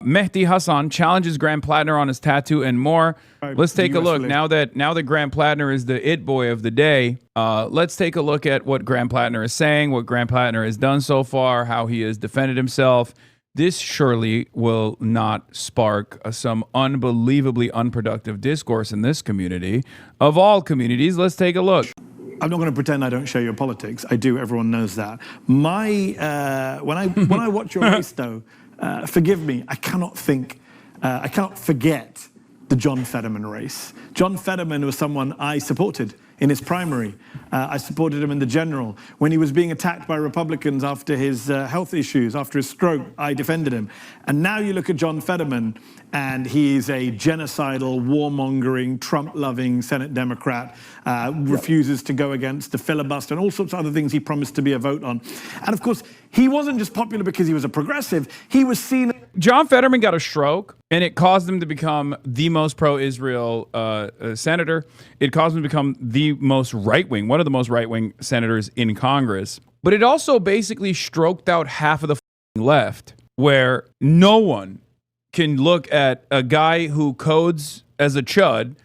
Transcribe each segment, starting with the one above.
Mehdi Hasan challenges Graham Plattner on his tattoo and more. Let's take a look. Now that Graham Plattner is the it boy of the day, let's take a look at what Graham Plattner is saying, what Graham Plattner has done so far, how he has defended himself. This surely will not spark some unbelievably unproductive discourse in this community. Of all communities, let's take a look. I'm not going to pretend I don't share your politics. I do. Everyone knows that. When I watch your race, though, forgive me, I cannot forget the John Fetterman race. John Fetterman was someone I supported in his primary. I supported him in the general. When he was being attacked by Republicans after his health issues, after his stroke, I defended him. And now you look at John Fetterman, and he's a genocidal, warmongering, Trump-loving Senate Democrat, refuses to go against the filibuster and all sorts of other things he promised to be a vote on. And of course, he wasn't just popular because he was a progressive. He was seen... John Fetterman got a stroke, and it caused him to become the most pro-Israel senator. It caused him to become the most right-wing, one of the most right-wing senators in Congress. But it also basically stroked out half of the left, where no one can look at a guy who codes as a chud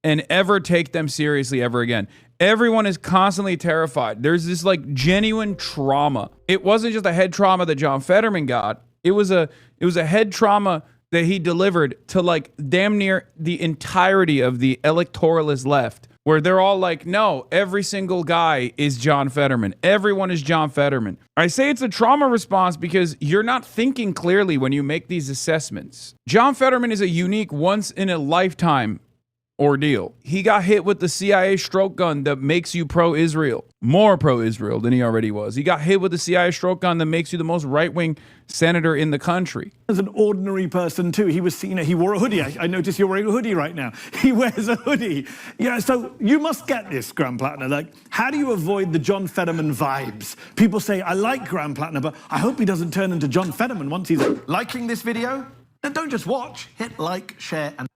and ever take them seriously ever again. Everyone is constantly terrified. There's this like genuine trauma. It wasn't just a head trauma that John Fetterman got. It was a head trauma that he delivered to like damn near the entirety of the electoralist left, where they're all like, no, every single guy is John Fetterman. Everyone is John Fetterman. I say it's a trauma response because you're not thinking clearly when you make these assessments. John Fetterman is a unique once-in-a-lifetime ordeal. He got hit with the CIA stroke gun that makes you pro-Israel, more pro-Israel than he already was. He got hit with the CIA stroke gun that makes you the most right-wing senator in the country. As an ordinary person too, he was seen. He wore a hoodie. I notice you're wearing a hoodie right now. He wears a hoodie. Yeah, so you must get this, Graham Plattner. Like, how do you avoid the John Fetterman vibes? People say, I like Graham Plattner, but I hope he doesn't turn into John Fetterman once he's liking this video. And don't just watch, hit like, share, and...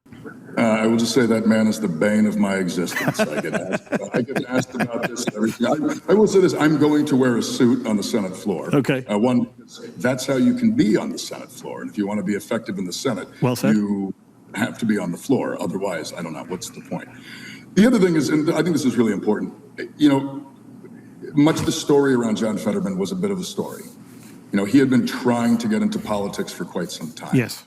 I will just say that man is the bane of my existence. I get asked about this and everything. I will say this, I'm going to wear a suit on the Senate floor. Okay. That's how you can be on the Senate floor. And if you want to be effective in the Senate, well said. You have to be on the floor. Otherwise, I don't know, what's the point? The other thing is, and I think this is really important, you know, much of the story around John Fetterman was a bit of a story. You know, he had been trying to get into politics for quite some time. Yes.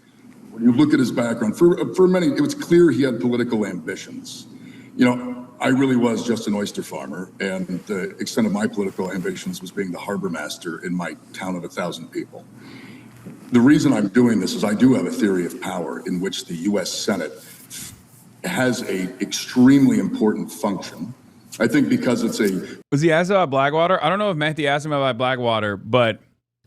When you look at his background, for many, it was clear he had political ambitions. You know, I really was just an oyster farmer, and the extent of my political ambitions was being the harbor master in my town of 1,000 people. The reason I'm doing this is I do have a theory of power in which the U.S. Senate has a extremely important function. I think because it's a... Was he asked about Blackwater? I don't know if Mehdi asked him about Blackwater, but...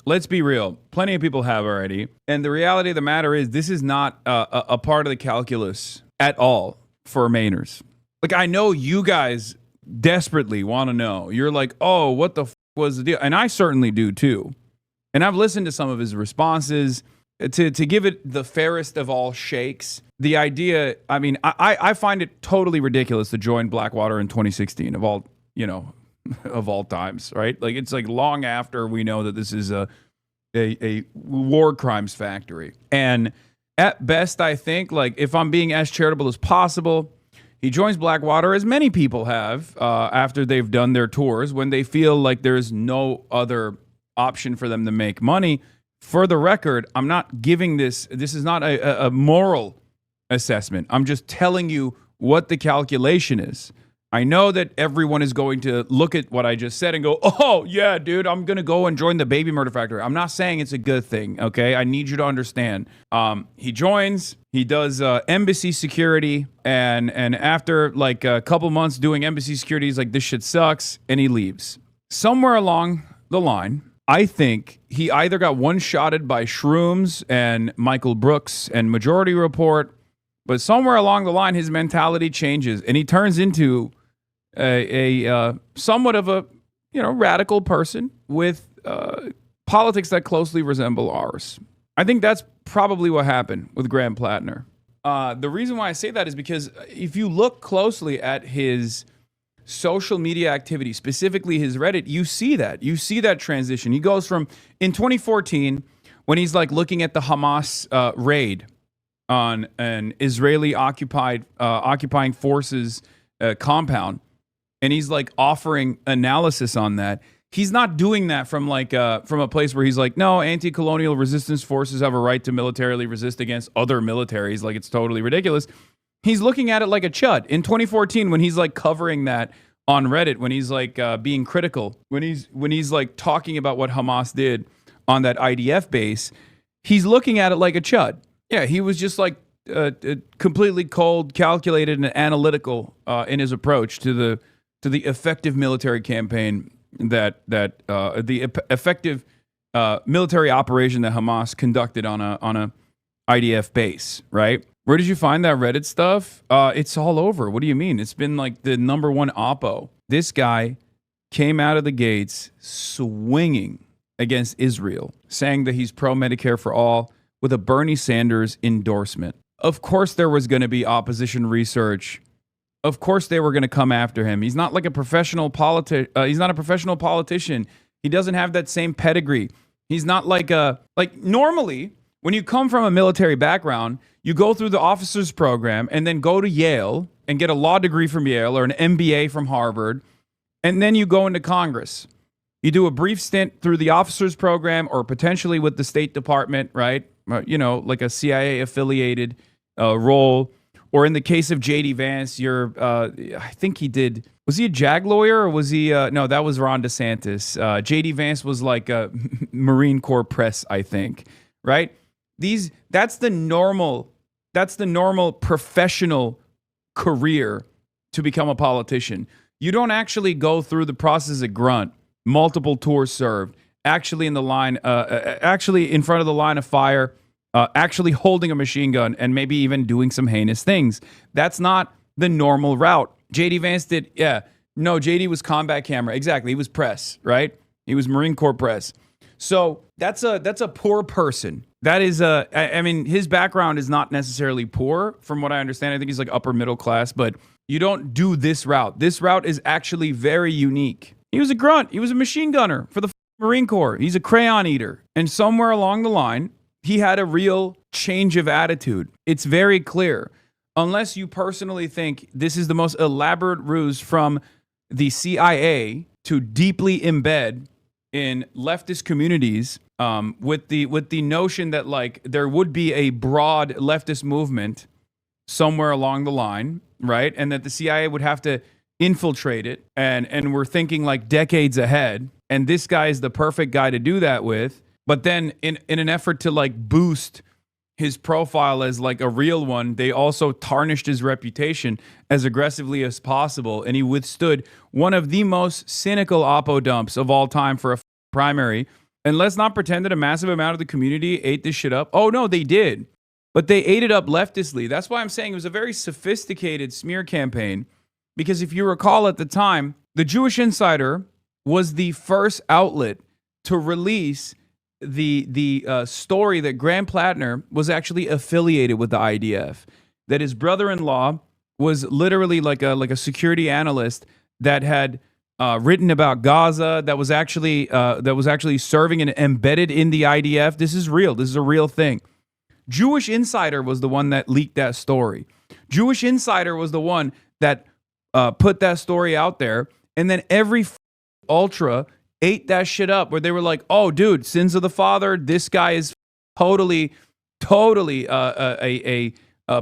let's be real. Plenty of people have already. And the reality of the matter is this is not a part of the calculus at all for Mainers. Like, I know you guys desperately want to know. You're like, oh, what the f was the deal? And I certainly do too. And I've listened to some of his responses. To give it the fairest of all shakes, the idea, I mean, I find it totally ridiculous to join Blackwater in 2016 of all, you know, of all times, right? Like, it's like long after we know that this is a war crimes factory. And at best, I think, like, if I'm being as charitable as possible, he joins Blackwater, as many people have, after they've done their tours, when they feel like there's no other option for them to make money. For the record, I'm not giving this is not a moral assessment. I'm just telling you what the calculation is. I know that everyone is going to look at what I just said and go, oh, yeah, dude, I'm going to go and join the baby murder factory. I'm not saying it's a good thing, okay? I need you to understand. He joins, he does embassy security, and after like a couple months doing embassy security, he's like, this shit sucks, and he leaves. Somewhere along the line, I think he either got one-shotted by shrooms and Michael Brooks and Majority Report, but somewhere along the line, his mentality changes, and he turns into a somewhat of a, you know, radical person with politics that closely resemble ours. I think that's probably what happened with Graham Plattner. The reason why I say that is because if you look closely at his social media activity, specifically his Reddit, you see that transition. He goes from, in 2014, when he's like looking at the Hamas raid on an Israeli occupying forces compound, and he's like offering analysis on that. He's not doing that from a place where he's like, no, anti-colonial resistance forces have a right to militarily resist against other militaries. Like, it's totally ridiculous. He's looking at it like a chud. In 2014, when he's like covering that on Reddit, when he's like being critical, when he's like talking about what Hamas did on that IDF base, he's looking at it like a chud. Yeah, he was just like completely cold, calculated, and analytical in his approach to the effective military campaign effective military operation that Hamas conducted on a IDF base, right? Where did you find that Reddit stuff? It's all over. What do you mean? It's been like the #1 oppo. This guy came out of the gates swinging against Israel, saying that he's pro-Medicare for all with a Bernie Sanders endorsement. Of course there was going to be opposition research. Of course they were going to come after him. He's not like a professional he's not a professional politician. He doesn't have that same pedigree. He's not like normally when you come from a military background, you go through the officers program and then go to Yale and get a law degree from Yale or an MBA from Harvard, and then you go into Congress. You do a brief stint through the officers program or potentially with the State Department, right? Like a CIA affiliated role. Or in the case of J.D. Vance, I think he did. Was he a JAG lawyer or was he? No, that was Ron DeSantis. J.D. Vance was like a Marine Corps press, I think. Right? That's the normal professional career to become a politician. You don't actually go through the process at Grunt, multiple tours served, actually in the line, actually in front of the line of fire. Actually holding a machine gun and maybe even doing some heinous things. That's not the normal route. J.D. Vance did, no, J.D. was combat camera. Exactly, he was press, right? He was Marine Corps press. So that's a poor person. That is I mean, his background is not necessarily poor, from what I understand. I think he's like upper middle class, but you don't do this route. This route is actually very unique. He was a grunt. He was a machine gunner for the Marine Corps. He's a crayon eater. And somewhere along the line, he had a real change of attitude. It's very clear. Unless you personally think this is the most elaborate ruse from the CIA to deeply embed in leftist communities, with the notion that like there would be a broad leftist movement somewhere along the line, right? And that the CIA would have to infiltrate it, and we're thinking like decades ahead, and this guy is the perfect guy to do that with. But then in an effort to like boost his profile as like a real one, they also tarnished his reputation as aggressively as possible. And he withstood one of the most cynical oppo dumps of all time for a primary. And let's not pretend that a massive amount of the community ate this shit up. Oh no, they did. But they ate it up leftistly. That's why I'm saying it was a very sophisticated smear campaign. Because if you recall at the time, the Jewish Insider was the first outlet to release the story that Graham Plattner was actually affiliated with the IDF, that his brother-in-law was literally like a security analyst that had written about Gaza, that was actually serving and embedded in the IDF. This is real. This is a real thing. Jewish Insider was the one that leaked that story. Jewish Insider was the one that put that story out there, and then every ultra ate that shit up, where they were like, oh, dude, sins of the father. This guy is totally a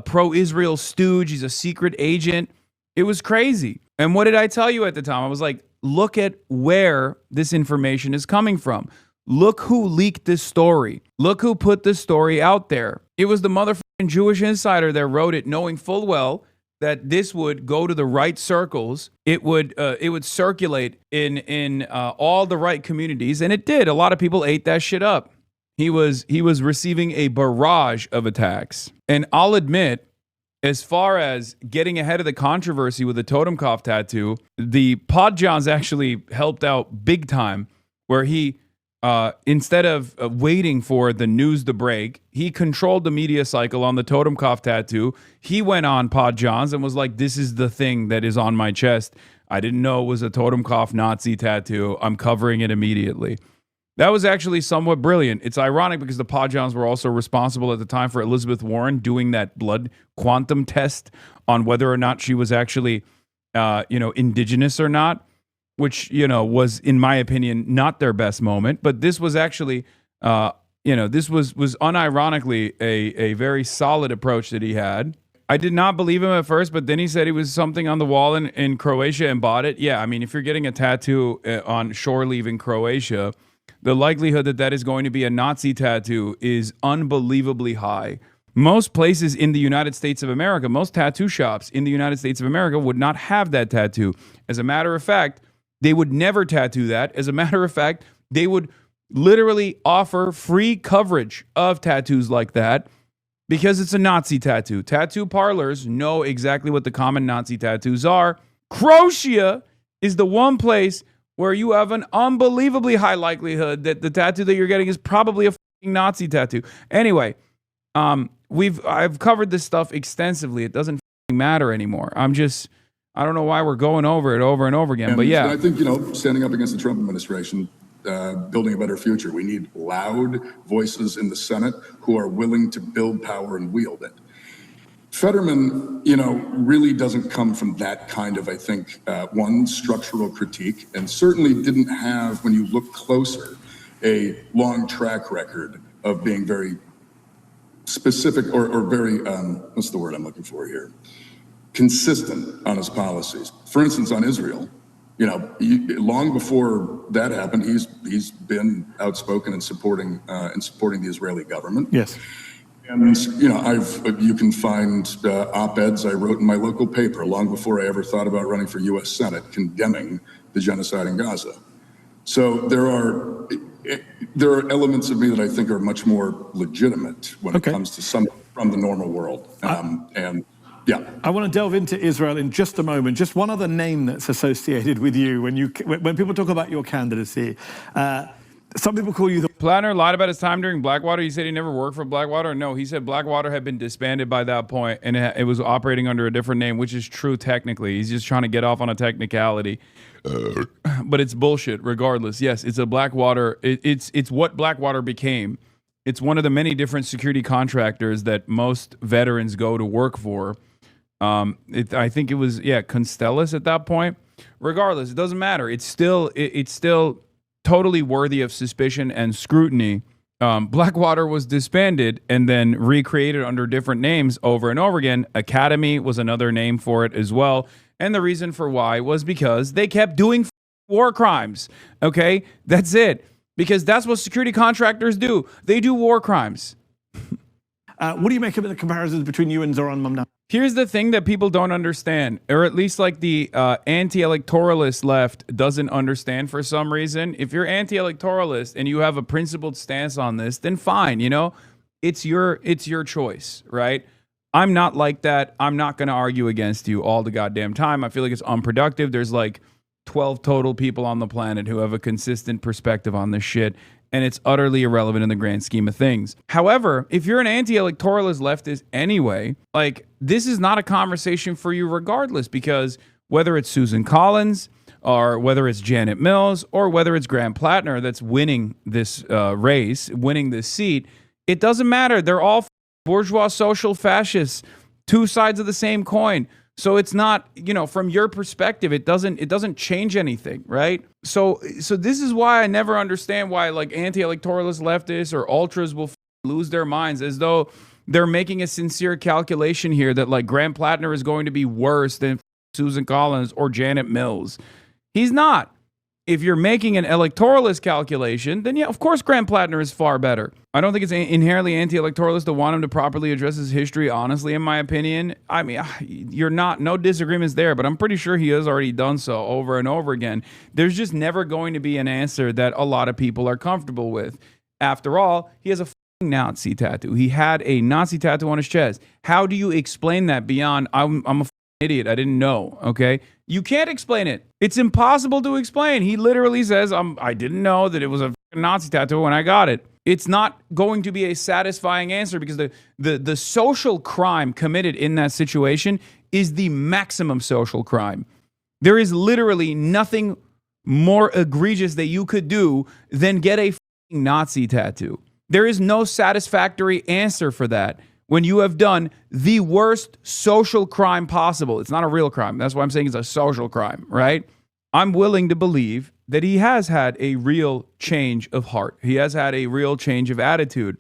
pro-Israel stooge. He's a secret agent. It was crazy. And what did I tell you at the time? I was like, look at where this information is coming from. Look who leaked this story. Look who put this story out there. It was the motherfucking Jewish Insider that wrote it, knowing full well that this would go to the right circles. It would circulate in all the right communities, and it did. A lot of people ate that shit up. He was receiving a barrage of attacks. And I'll admit, as far as getting ahead of the controversy with the Totenkopf tattoo, the Podjohns actually helped out big time, where he, instead of waiting for the news to break, he controlled the media cycle on the Totenkopf tattoo. He went on Podjohns and was like, this is the thing that is on my chest. I didn't know it was a Totenkopf Nazi tattoo. I'm covering it immediately. That was actually somewhat brilliant. It's ironic because the Podjons were also responsible at the time for Elizabeth Warren doing that blood quantum test on whether or not she was actually, indigenous or not, which, was, in my opinion, not their best moment. But this was actually, this was unironically a very solid approach that he had. I did not believe him at first, but then he said he was something on the wall in Croatia and bought it. Yeah, I mean, if you're getting a tattoo on shore leaving Croatia, the likelihood that that is going to be a Nazi tattoo is unbelievably high. Most places in the United States of America, most tattoo shops in the United States of America would not have that tattoo. As a matter of fact, they would never tattoo that. As a matter of fact, they would literally offer free coverage of tattoos like that because it's a Nazi tattoo. Tattoo parlors know exactly what the common Nazi tattoos are. Croatia is the one place where you have an unbelievably high likelihood that the tattoo that you're getting is probably a fucking Nazi tattoo. Anyway, I've covered this stuff extensively. It doesn't matter anymore. I don't know why we're going over it over and over again. But yeah, I think, standing up against the Trump administration, building a better future, we need loud voices in the Senate who are willing to build power and wield it. Fetterman, really doesn't come from that kind of, I think, one, structural critique, and certainly didn't have, when you look closer, a long track record of being very specific or very, what's the word I'm looking for here? Consistent on his policies. For instance, on Israel, long before that happened, he's been outspoken in supporting the Israeli government. Yes. And, you can find op-eds I wrote in my local paper long before I ever thought about running for U.S. Senate, condemning the genocide in Gaza. So there are elements of me that I think are much more legitimate when it comes to some from the normal world. Yeah. I want to delve into Israel in just a moment. Just one other name that's associated with you when people talk about your candidacy. Some people call you the... Plattner lied about his time during Blackwater. He said he never worked for Blackwater. No, he said Blackwater had been disbanded by that point and it was operating under a different name, which is true technically. He's just trying to get off on a technicality. But it's bullshit regardless. Yes, it's a Blackwater. It's what Blackwater became. It's one of the many different security contractors that most veterans go to work for. I think it was, Constellus at that point. Regardless, it doesn't matter. It's still totally worthy of suspicion and scrutiny. Blackwater was disbanded and then recreated under different names over and over again. Academy was another name for it as well. And the reason for why was because they kept doing war crimes. Okay, that's it. Because that's what security contractors do. They do war crimes. What do you make of the comparisons between you and Zoran Mamdani? Here's the thing that people don't understand, or at least like the anti-electoralist left doesn't understand for some reason. If you're anti-electoralist and you have a principled stance on this, then fine, it's your choice, right? I'm not like that. I'm not going to argue against you all the goddamn time. I feel like it's unproductive. There's like 12 total people on the planet who have a consistent perspective on this shit, and it's utterly irrelevant in the grand scheme of things. However, if you're an anti-electoralist leftist anyway, like, this is not a conversation for you regardless, because whether it's Susan Collins or whether it's Janet Mills or whether it's Graham Plattner that's winning this race, winning this seat, it doesn't matter. They're all bourgeois social fascists, two sides of the same coin. So it's not, from your perspective, it doesn't change anything, right? So this is why I never understand why like anti-electoralist leftists or ultras will lose their minds, as though they're making a sincere calculation here that like Graham Plattner is going to be worse than Susan Collins or Janet Mills. He's not. If you're making an electoralist calculation, then yeah, of course Graham Plattner is far better. I don't think it's inherently anti-electoralist to want him to properly address his history, honestly, in my opinion. I mean, no disagreements there, but I'm pretty sure he has already done so over and over again. There's just never going to be an answer that a lot of people are comfortable with. After all, he has a Nazi tattoo. He had a Nazi tattoo on his chest. How do you explain that beyond, I'm a idiot, I didn't know, okay? You can't explain it. It's impossible to explain. He literally says, I didn't know that it was a Nazi tattoo when I got it. It's not going to be a satisfying answer because the social crime committed in that situation is the maximum social crime. There is literally nothing more egregious that you could do than get a Nazi tattoo. There is no satisfactory answer for that when you have done the worst social crime possible. It's not a real crime. That's why I'm saying it's a social crime, right? I'm willing to believe that he has had a real change of heart. He has had a real change of attitude,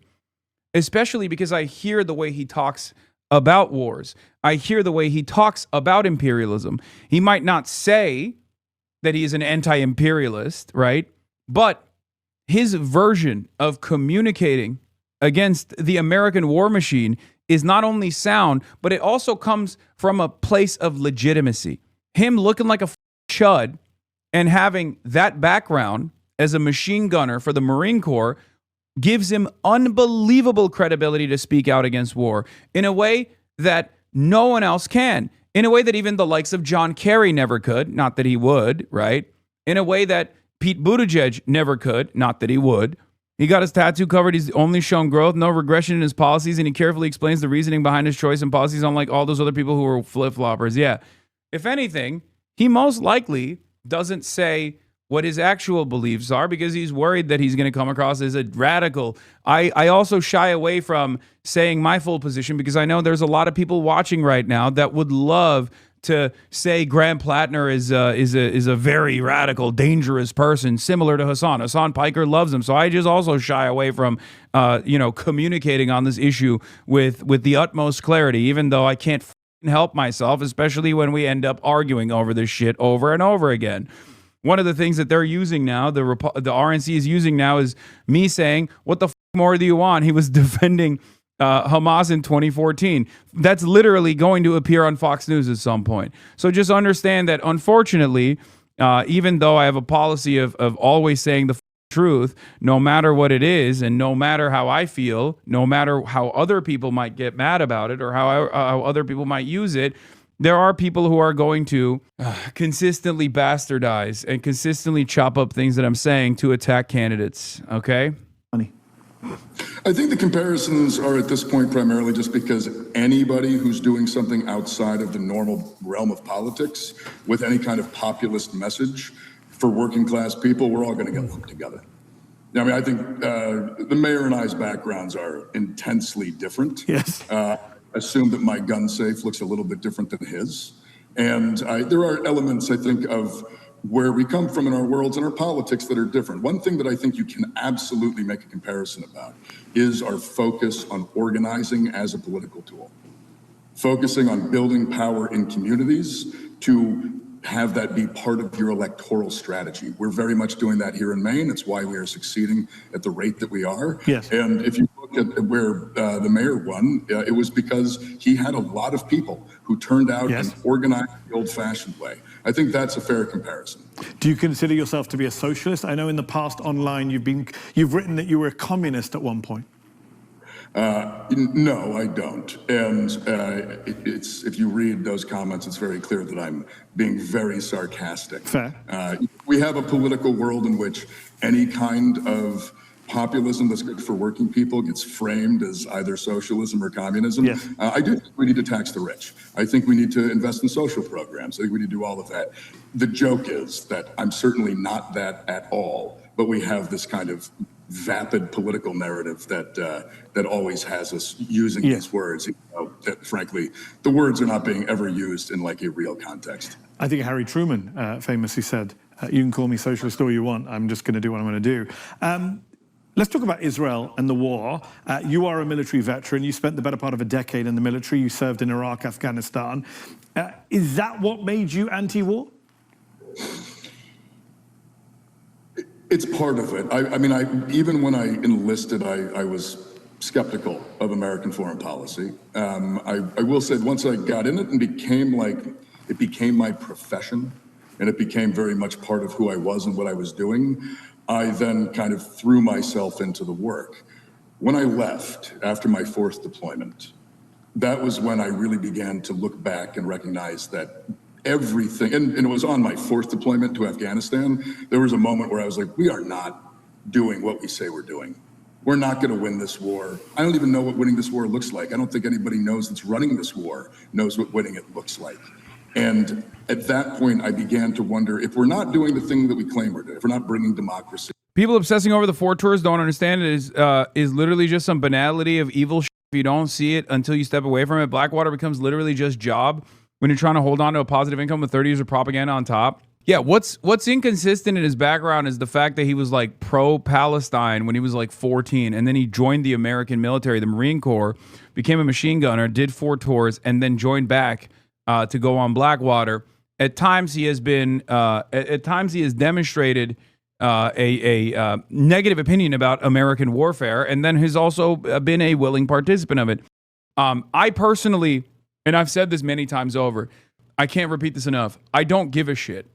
especially because I hear the way he talks about wars. I hear the way he talks about imperialism. He might not say that he's an anti-imperialist, right? But his version of communicating against the American war machine is not only sound, but it also comes from a place of legitimacy. Him looking like a chud and having that background as a machine gunner for the Marine Corps gives him unbelievable credibility to speak out against war in a way that no one else can, in a way that even the likes of John Kerry never could, not that he would, right? In a way that Pete Buttigieg never could, not that he would. He got his tattoo covered. He's only shown growth, no regression in his policies, and he carefully explains the reasoning behind his choice and policies, unlike all those other people who were flip-floppers. Yeah. If anything, he most likely doesn't say what his actual beliefs are because he's worried that he's going to come across as a radical. I also shy away from saying my full position because I know there's a lot of people watching right now that would love to say Graham Plattner is a very radical, dangerous person, similar to Hasan. Hasan Piker loves him, so I just also shy away from communicating on this issue with the utmost clarity, even though I can't help myself, especially when we end up arguing over this shit over and over again. One of the things that they're using now, the RNC is using now, is me saying, what the more do you want? He was defending Hamas in 2014. That's literally going to appear on Fox News at some point. So just understand that, unfortunately, even though I have a policy of always saying the truth, no matter what it is, and no matter how I feel, no matter how other people might get mad about it or how other people might use it, there are people who are going to consistently bastardize and consistently chop up things that I'm saying to attack candidates. Okay? I think the comparisons are at this point primarily just because anybody who's doing something outside of the normal realm of politics with any kind of populist message for working class people, we're all going to get lumped together. I mean, I think the mayor and I's backgrounds are intensely different. Yes. Assume that my gun safe looks a little bit different than his. And there are elements, I think, of where we come from in our worlds and our politics that are different. One thing that I think you can absolutely make a comparison about is our focus on organizing as a political tool, focusing on building power in communities to have that be part of your electoral strategy. We're very much doing that here in Maine. It's why we are succeeding at the rate that we are. Yes. And if you look at where the mayor won, it was because he had a lot of people who turned out and organized the old-fashioned way. I think that's a fair comparison. Do you consider yourself to be a socialist? I know in the past online you've written that you were a communist at one point. No, I don't. And if you read those comments, it's very clear that I'm being very sarcastic. Fair. We have a political world in which any kind of populism that's good for working people gets framed as either socialism or communism. Yes. I do think we need to tax the rich. I think we need to invest in social programs. I think we need to do all of that. The joke is that I'm certainly not that at all, but we have this kind of vapid political narrative that always has us using these words. That, frankly, the words are not being ever used in like a real context. I think Harry Truman famously said, you can call me socialist all you want, I'm just going to do what I'm going to do. Let's talk about Israel and the war. You are a military veteran. You spent the better part of a decade in the military. You served in Iraq, Afghanistan. Is that what made you anti-war? It's part of it. I mean, even when I enlisted, I was skeptical of American foreign policy. I will say once I got in it and it became my profession, and it became very much part of who I was and what I was doing, I then kind of threw myself into the work. When I left after my 4th deployment, that was when I really began to look back and recognize that everything, and it was on my 4th deployment to Afghanistan, there was a moment where I was like, we are not doing what we say we're doing. We're not going to win this war. I don't even know what winning this war looks like. I don't think anybody knows that's running this war knows what winning it looks like. And at that point, I began to wonder, if we're not doing the thing that we claim we're doing, if we're not bringing democracy People obsessing over the four tours don't understand it is literally just some banality of evil shit. If you don't see it until you step away from it, Blackwater becomes literally just job when you're trying to hold on to a positive income with 30 years of propaganda on top. Yeah, what's inconsistent in his background is the fact that he was like pro-Palestine when he was like 14, and then he joined the American military, the Marine Corps, became a machine gunner, did 4 tours, and then joined back to go on Blackwater. At times he has demonstrated a negative opinion about American warfare, and then has also been a willing participant of it. I personally, and I've said this many times over, I can't repeat this enough, I don't give a shit.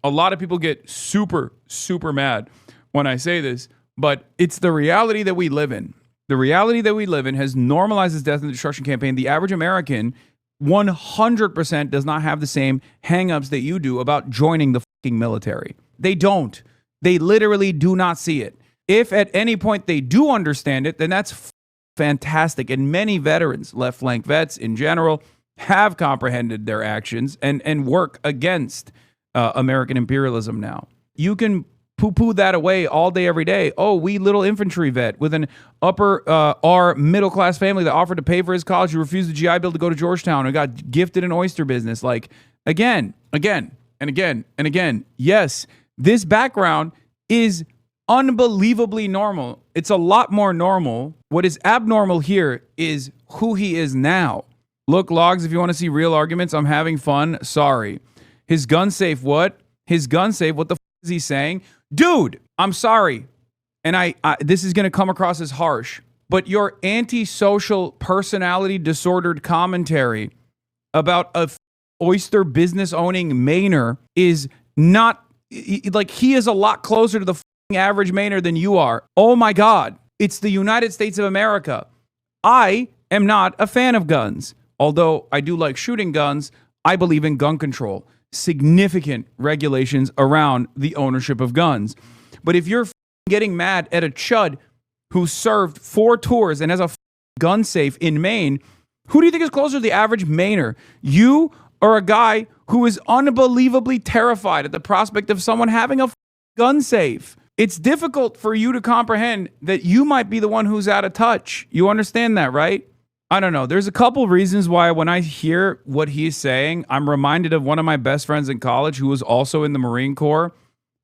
A lot of people get super, super mad when I say this, but it's the reality that we live in. The reality that we live in has normalized this death and destruction campaign. The average American 100% does not have the same hangups that you do about joining the fucking military. They don't. They literally do not see it. If at any point they do understand it, then that's fantastic. And many veterans, left flank vets in general, have comprehended their actions and work against American imperialism now. You can poo-poo that away all day, every day. Oh, we little infantry vet with an upper R middle-class family that offered to pay for his college, who refused the GI Bill to go to Georgetown and got gifted an oyster business. Like, again, and again. Yes, this background is unbelievably normal. It's a lot more normal. What is abnormal here is who he is now. Look, logs, if you want to see real arguments, I'm having fun. Sorry. His gun safe, what? His gun safe, what the is he saying? Dude, I'm sorry. And I this is going to come across as harsh, but your antisocial personality disordered commentary about a oyster business owning Mainer is not, like, he is a lot closer to the average Mainer than you are. Oh my God. It's the United States of America. I am not a fan of guns. Although I do like shooting guns, I believe in gun control. Significant regulations around the ownership of guns. But if you're getting mad at a chud who served 4 tours and has a gun safe in Maine, who do you think is closer to the average Mainer? You or a guy who is unbelievably terrified at the prospect of someone having a gun safe? It's difficult for you to comprehend that you might be the one who's out of touch. You understand that, right? I don't know. There's a couple reasons why when I hear what he's saying, I'm reminded of one of my best friends in college who was also in the Marine Corps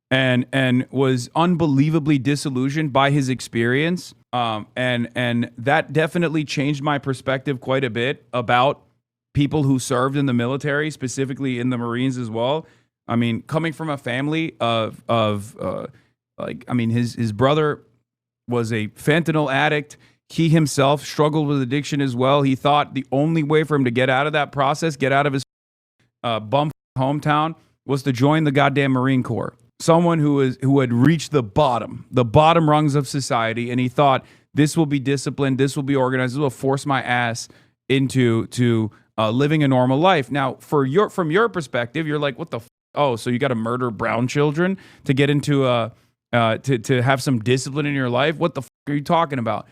and was unbelievably disillusioned by his experience. And that definitely changed my perspective quite a bit about people who served in the military, specifically in the Marines as well. I mean, coming from a family of his brother was a fentanyl addict. He himself struggled with addiction as well. He thought the only way for him to get out of that process, get out of his bum hometown, was to join the goddamn Marine Corps. Someone who had reached the bottom rungs of society, and he thought, this will be disciplined, this will be organized, this will force my ass into living a normal life. Now, from your perspective, you're like, what the oh, so you got to murder brown children to get into to have some discipline in your life? What the are you talking about?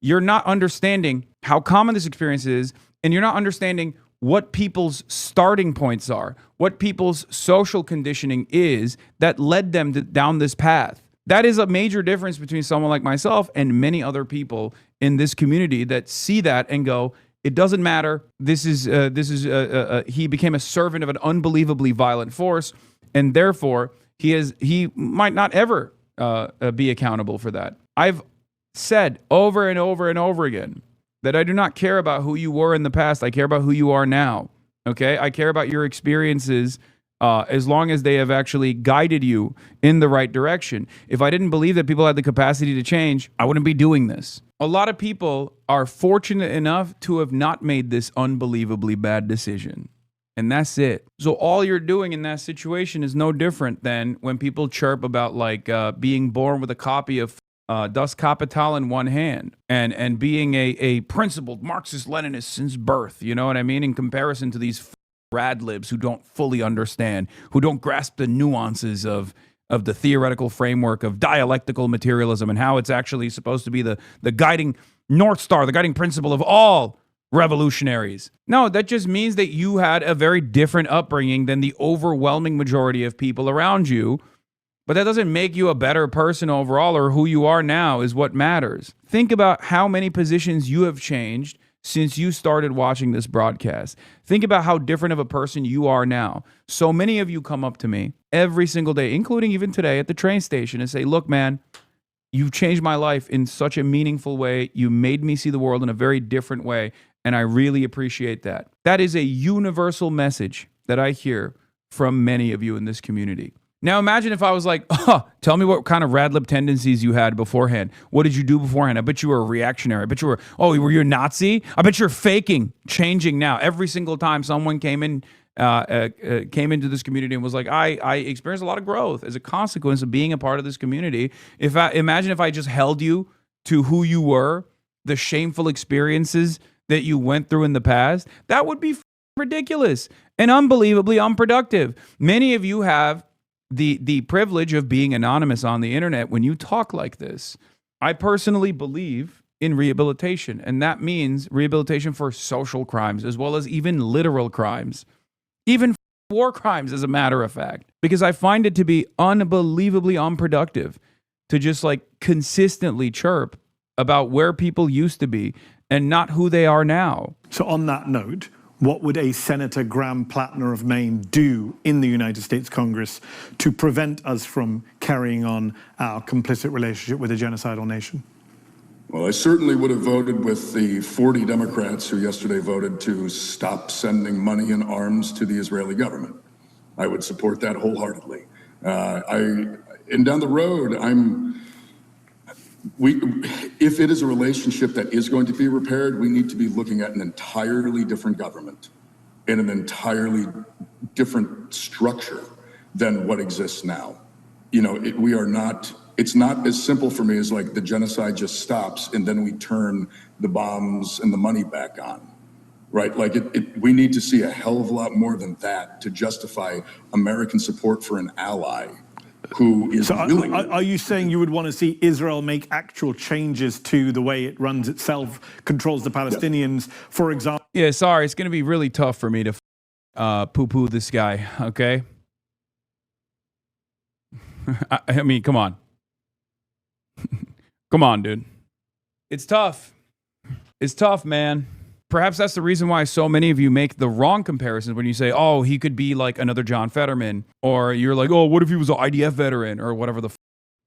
You're not understanding how common this experience is, and you're not understanding what people's starting points are, what people's social conditioning is that led them down this path. That is a major difference between someone like myself and many other people in this community that see that and go, it doesn't matter. He became a servant of an unbelievably violent force, and therefore he might not ever be accountable for that. I've said over and over and over again that I do not care about who you were in the past. I care about who you are now. Okay? I care about your experiences as long as they have actually guided you in the right direction. If I didn't believe that people had the capacity to change, I wouldn't be doing this. A lot of people are fortunate enough to have not made this unbelievably bad decision. And that's it. So all you're doing in that situation is no different than when people chirp about like being born with a copy of Das Kapital in one hand and being a principled Marxist-Leninist since birth, you know what I mean? In comparison to these radlibs who don't fully understand, who don't grasp the nuances of the theoretical framework of dialectical materialism and how it's actually supposed to be the guiding North Star, the guiding principle of all revolutionaries. No, that just means that you had a very different upbringing than the overwhelming majority of people around you. But that doesn't make you a better person overall, or who you are now is what matters. Think about how many positions you have changed since you started watching this broadcast. Think about how different of a person you are now. So many of you come up to me every single day, including even today at the train station, and say, look, man, you've changed my life in such a meaningful way. You made me see the world in a very different way, and I really appreciate that. That is a universal message that I hear from many of you in this community. Now imagine if I was like, tell me what kind of rad lib tendencies you had beforehand. What did you do beforehand? I bet you were a reactionary. I bet you were, were you a Nazi? I bet you're faking, changing now. Every single time someone came into this community and was like, I experienced a lot of growth as a consequence of being a part of this community. Imagine if I just held you to who you were, the shameful experiences that you went through in the past, that would be ridiculous and unbelievably unproductive. Many of you have the privilege of being anonymous on the internet when you talk like this. I personally believe in rehabilitation, and that means rehabilitation for social crimes as well as even literal crimes, even war crimes, as a matter of fact, because I find it to be unbelievably unproductive to just like consistently chirp about where people used to be and not who they are now. So on that note, what would a Senator Graham Plattner of Maine do in the United States Congress to prevent us from carrying on our complicit relationship with a genocidal nation? Well, I certainly would have voted with the 40 Democrats who yesterday voted to stop sending money and arms to the Israeli government. I would support that wholeheartedly. And down the road, if it is a relationship that is going to be repaired, we need to be looking at an entirely different government and an entirely different structure than what exists now. You know, it's not as simple for me as like the genocide just stops and then we turn the bombs and the money back on, right? Like we need to see a hell of a lot more than that to justify American support for an ally who is willing. Are you saying you would want to see Israel make actual changes to the way it runs itself, controls the Palestinians, for example? Yeah, sorry, it's going to be really tough for me to poo-poo this guy, okay? I mean, come on. Come on, dude. It's tough. It's tough, man. Perhaps that's the reason why so many of you make the wrong comparisons when you say, oh, he could be like another John Fetterman, or you're like, oh, what if he was an IDF veteran, or whatever the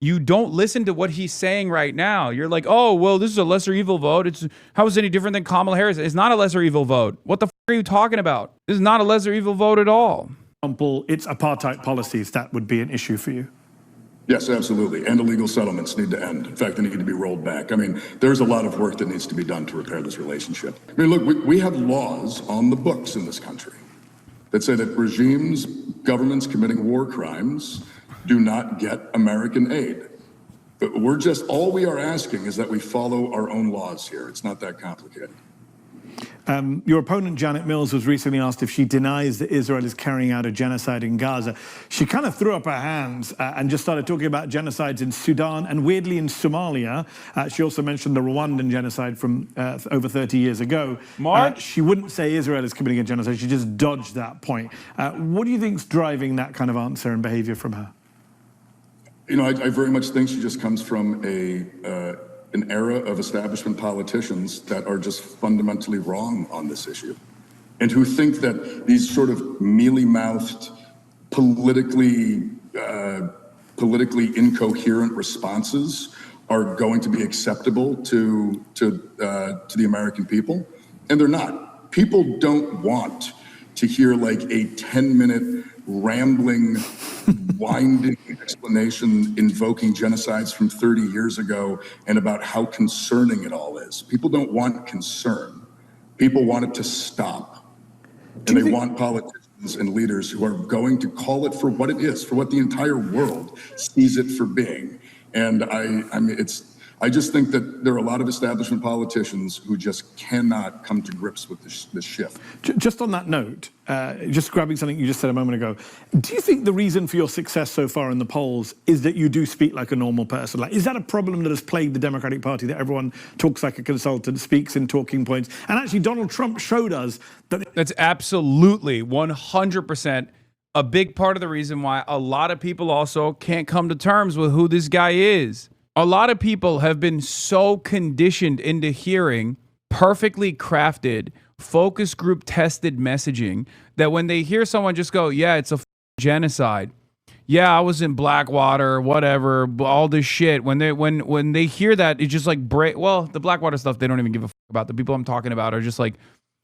You don't listen to what he's saying right now. You're like, oh, well, this is a lesser evil vote. How is it any different than Kamala Harris? It's not a lesser evil vote. What the are you talking about? This is not a lesser evil vote at all. It's apartheid policies. That would be an issue for you. Yes, absolutely. And illegal settlements need to end. In fact, they need to be rolled back. I mean, there's a lot of work that needs to be done to repair this relationship. I mean, look, we have laws on the books in this country that say that regimes, governments committing war crimes do not get American aid. But all we are asking is that we follow our own laws here. It's not that complicated. Your opponent, Janet Mills, was recently asked if she denies that Israel is carrying out a genocide in Gaza. She kind of threw up her hands and just started talking about genocides in Sudan and weirdly in Somalia. She also mentioned the Rwandan genocide from over 30 years ago. She wouldn't say Israel is committing a genocide. She just dodged that point. What do you think is driving that kind of answer and behavior from her? You know, I very much think she just comes from an era of establishment politicians that are just fundamentally wrong on this issue and who think that these sort of mealy-mouthed, politically incoherent responses are going to be acceptable to the American people, and they're not. People don't want to hear like a 10-minute rambling, winding explanation invoking genocides from 30 years ago and about how concerning it all is. People don't want concern. People want it to stop. And they want politicians and leaders who are going to call it for what it is, for what the entire world sees it for being. And I just think that there are a lot of establishment politicians who just cannot come to grips with this shift. Just on that note, just grabbing something you just said a moment ago, do you think the reason for your success so far in the polls is that you do speak like a normal person? Like, is that a problem that has plagued the Democratic Party, that everyone talks like a consultant, speaks in talking points? And actually, Donald Trump showed us that... That's absolutely 100% a big part of the reason why a lot of people also can't come to terms with who this guy is. A lot of people have been so conditioned into hearing perfectly crafted, focus group tested messaging that when they hear someone just go, yeah, it's a genocide. Yeah, I was in Blackwater, whatever, all this shit. When they hear that, it's just like the Blackwater stuff they don't even give a fuck about. The people I'm talking about are just like,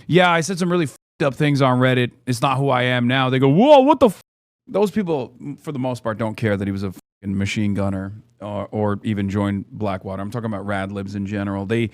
yeah, I said some really fucked up things on Reddit. It's not who I am now. They go, whoa, what the f-? Those people, for the most part, don't care that he was a fucking machine gunner or even joined Blackwater. I'm talking about rad libs in general. They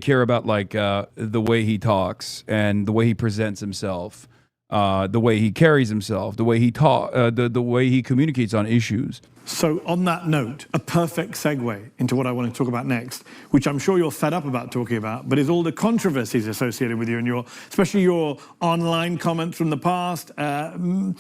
care about like the way he talks and the way he presents himself. The way he carries himself, the way he the way he communicates on issues. So on that note, a perfect segue into what I want to talk about next, which I'm sure you're fed up about talking about, but is all the controversies associated with you and especially your online comments from the past. And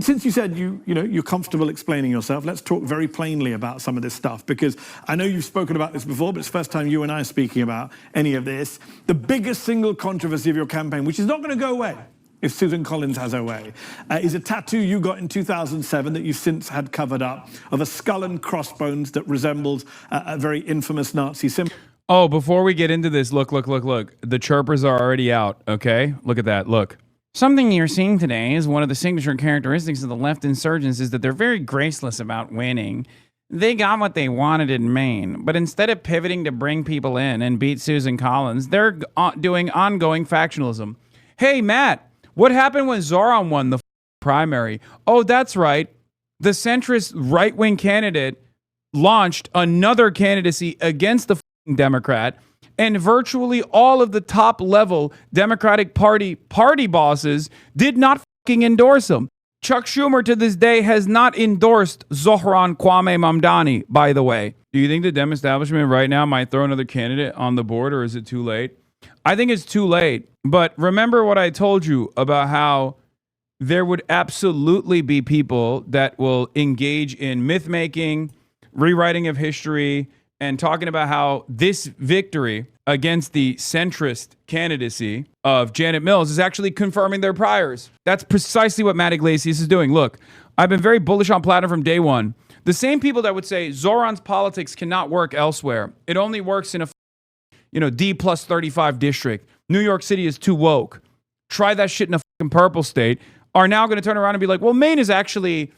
since you said you're comfortable explaining yourself, let's talk very plainly about some of this stuff, because I know you've spoken about this before, but it's the first time you and I are speaking about any of this. The biggest single controversy of your campaign, which is not going to go away if Susan Collins has her way, is a tattoo you got in 2007 that you've since had covered up of a skull and crossbones that resembles a very infamous Nazi symbol. Oh, before we get into this, look. The chirpers are already out, okay? Look at that, look. Something you're seeing today is one of the signature characteristics of the left insurgents is that they're very graceless about winning. They got what they wanted in Maine, but instead of pivoting to bring people in and beat Susan Collins, they're doing ongoing factionalism. Hey, Matt, what happened when Zoran won the primary? Oh, that's right. The centrist right-wing candidate launched another candidacy against the Democrat, and virtually all of the top-level Democratic Party bosses did not endorse him. Chuck Schumer to this day has not endorsed Zohran Kwame Mamdani, by the way. Do you think the Dem establishment right now might throw another candidate on the board, or is it too late? I think it's too late. But remember what I told you about how there would absolutely be people that will engage in myth-making, rewriting of history, and talking about how this victory against the centrist candidacy of Janet Mills is actually confirming their priors. That's precisely what Matt Iglesias is doing. Look, I've been very bullish on Platinum from day one. The same people that would say Zoran's politics cannot work elsewhere. It only works in a D+35 district. New York City is too woke. Try that shit in a fucking purple state. Are now going to turn around and be like, well, Maine is actually,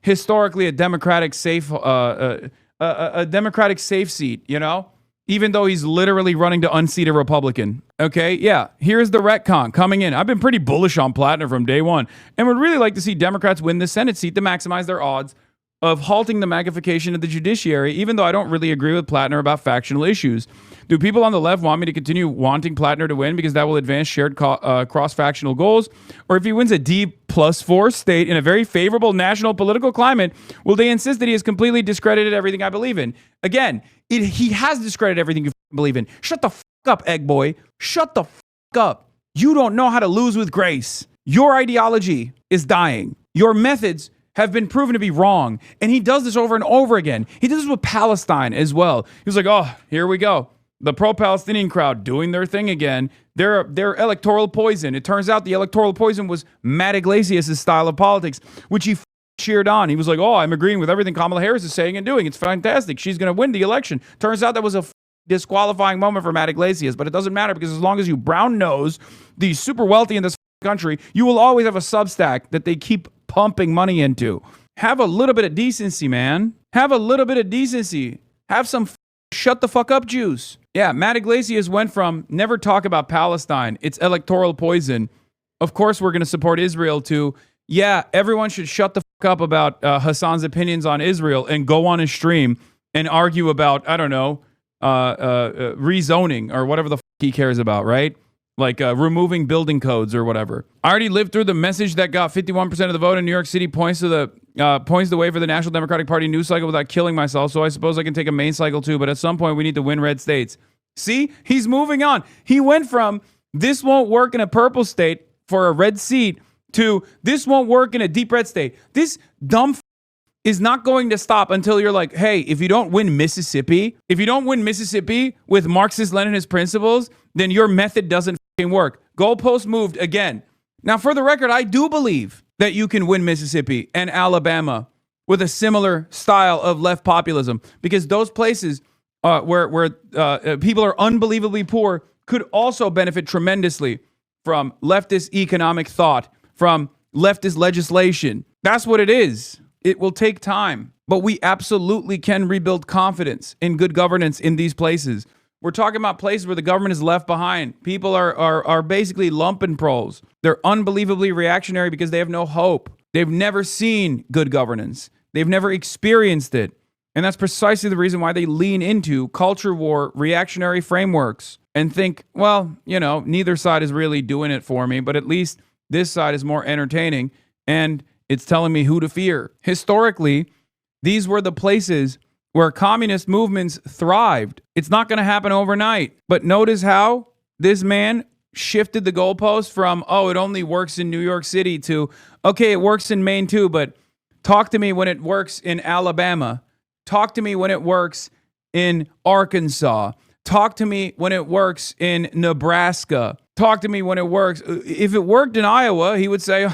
historically a Democratic safe, a Democratic safe seat. Even though he's literally running to unseat a Republican. Okay, yeah. Here's the retcon coming in. I've been pretty bullish on Plattner from day one, and would really like to see Democrats win the Senate seat to maximize their odds of halting the magnification of the judiciary, even though I don't really agree with Plattner about factional issues. Do people on the left want me to continue wanting Plattner to win because that will advance shared cross-factional goals? Or if he wins a D+4 state in a very favorable national political climate, will they insist that he has completely discredited everything I believe in? Again, he has discredited everything you believe in. Shut the up, egg boy. Shut the up. You don't know how to lose with grace. Your ideology is dying. Your methods have been proven to be wrong. And he does this over and over again. He does this with Palestine as well. He was like, oh, here we go. The pro-Palestinian crowd doing their thing again. They're electoral poison. It turns out the electoral poison was Matt Iglesias' style of politics, which he cheered on. He was like, oh, I'm agreeing with everything Kamala Harris is saying and doing. It's fantastic. She's going to win the election. Turns out that was a disqualifying moment for Matt Iglesias, but it doesn't matter because as long as you brown nose the super wealthy in this country, you will always have a Substack that they keep pumping money into. Have a little bit of decency, man. Have a little bit of decency. Have some shut the fuck up juice. Yeah, Matt Iglesias went from never talk about Palestine, it's electoral poison. Of course, we're going to support Israel to, yeah, everyone should shut the fuck up about Hasan's opinions on Israel and go on his stream and argue about, I don't know, rezoning or whatever the fuck he cares about, right? Like removing building codes or whatever. I already lived through the message that got 51% of the vote in New York City points the way for the National Democratic Party news cycle without killing myself. So I suppose I can take a main cycle too. But at some point, we need to win red states. See, he's moving on. He went from this won't work in a purple state for a red seat to this won't work in a deep red state. This dumb is not going to stop until you're like, hey, if you don't win Mississippi with Marxist-Leninist principles, then your method doesn't work. Goalpost moved again. Now, for the record, I do believe that you can win Mississippi and Alabama with a similar style of left populism, because those places where people are unbelievably poor could also benefit tremendously from leftist economic thought, from leftist legislation. That's what it is. It will take time, but we absolutely can rebuild confidence in good governance in these places. We're talking about places where the government is left behind. People are basically lumpen proles. They're unbelievably reactionary because they have no hope. They've never seen good governance. They've never experienced it. And that's precisely the reason why they lean into culture war reactionary frameworks and think, well, you know, neither side is really doing it for me, but at least this side is more entertaining and it's telling me who to fear. Historically, these were the places where communist movements thrived. It's not going to happen overnight. But notice how this man shifted the goalpost from, oh, it only works in New York City to, okay, it works in Maine too, but talk to me when it works in Alabama. Talk to me when it works in Arkansas. Talk to me when it works in Nebraska. Talk to me when it works. If it worked in Iowa, he would say,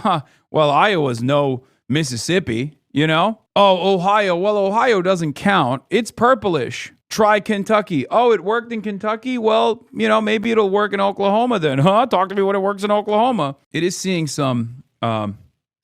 well, Iowa's no Mississippi, you know? Oh, Ohio. Well, Ohio doesn't count. It's purplish. Try Kentucky. Oh, it worked in Kentucky? Well, you know, maybe it'll work in Oklahoma then. Talk to me when it works in Oklahoma. It is seeing some